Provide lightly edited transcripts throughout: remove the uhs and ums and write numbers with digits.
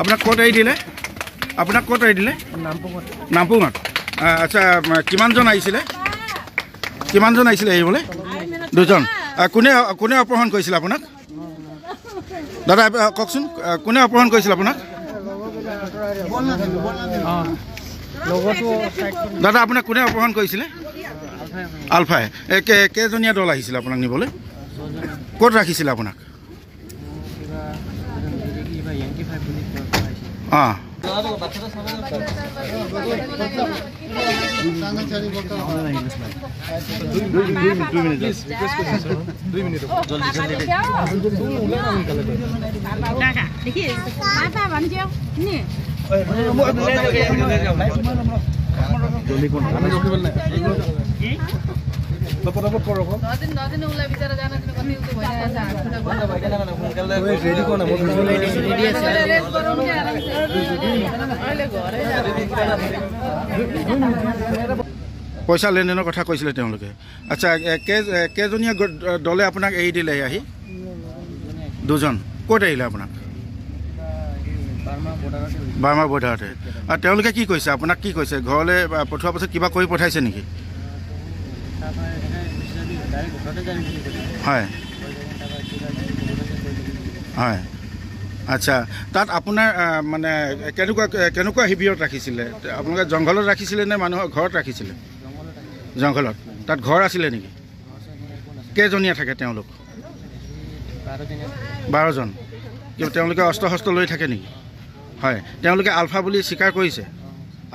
আপোনাক ক'ত এৰি দিলে আপোনাক ক'ত এৰি দিলে নামপুঙত আচ্ছা কিমানজন আহিছিলে এৰিবলৈ দুজন কোনে কোনে অপহৰণ কৰিছিলে আপোনাক দাদা কওকচোন কোনে অপহৰণ কৰিছিলে আপোনাক দাদা আপোনাক কোনে অপহৰণ কৰিছিলে আলফাই কেইজনীয়া দল আহিছিলে আপোনাক নিবলৈ ক'ত ৰাখিছিলে আপোনাক পইচা লেনদেনৰ কথা কৈছিলে তেওঁলোকে আচ্ছা কেইজনীয়া দলে আপোনাক এৰি দিলে আহি দুজন ক'ত আহিলে আপোনাক বাৰ্মা বৰ্ডাৰতে আৰু তেওঁলোকে কি কৈছে আপোনাক কি কৈছে ঘৰলৈ পঠোৱাৰ পাছত কিবা কৰি পঠাইছে নেকি হয় হয় আচ্ছা তাত আপোনাৰ মানে কেনেকুৱা শিবিৰত ৰাখিছিলে আপোনালোকে জংঘলত ৰাখিছিলে নে মানুহৰ ঘৰত ৰাখিছিলে জংঘলত তাত ঘৰ আছিলে নেকি কেইজনীয়া থাকে তেওঁলোক 12জন কিয় তেওঁলোকে অস্ত্ৰ শস্ত্ৰ লৈ থাকে নেকি হয় তেওঁলোকে আলফা বুলি স্বীকাৰ কৰিছে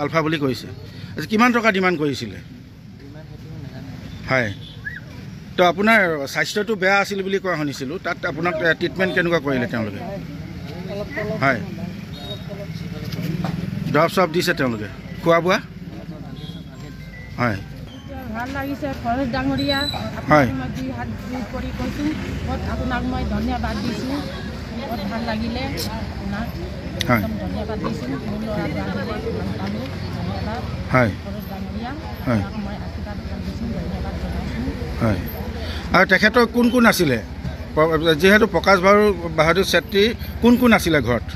আলফা বুলি কৈছে আচ্ছা কিমান টকা ডিমাণ্ড কৰিছিলে হয় তো আপোনাৰ স্বাস্থ্যটো বেয়া আছিল বুলি কোৱা শুনিছিলোঁ তাত আপোনাক ট্ৰিটমেণ্ট কেনেকুৱা কৰিলে তেওঁলোকে হয় দৰৱ চৰৱ দিছে তেওঁলোকে খোৱা বোৱা হয় ভাল লাগিছে খৰচ ডাঙৰীয়া হয় মই দুই হাত জোৰ কৰি কৈছোঁ আপোনাক মই ধন্যবাদ দিছোঁ বহুত ভাল লাগিলে আপোনাক হয় ধন্যবাদ দিছোঁ মোৰ ল'ৰা পালোঁ ধন্যবাদ হয় খৰচ ডাঙৰীয়া হয় মই আশীৰ্বাদ দিছোঁ ধন্যবাদ জনাইছোঁ হয় আৰু তেখেতৰ কোন কোন আছিলে যিহেতু প্ৰকাশ বাহাদুৰ ছেত্ৰী কোন কোন আছিলে ঘৰত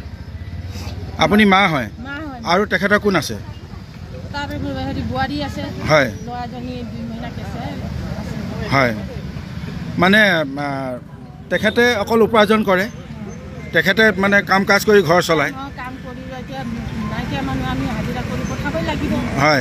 আপুনি মা হয় আৰু তেখেতৰ কোন আছে তাৰ হেৰি বোৱাৰী আছে হয় ল'ৰাজনী 2 মহিনা কেছে হয় মানে তেখেতে অকল উপাৰ্জন কৰে তেখেতে মানে কাম কাজ কৰি ঘৰ চলায় কাম কৰি এতিয়া নাইকিয়া মানুহ আমি হাজিৰা কৰি পঠাবই লাগিব হয়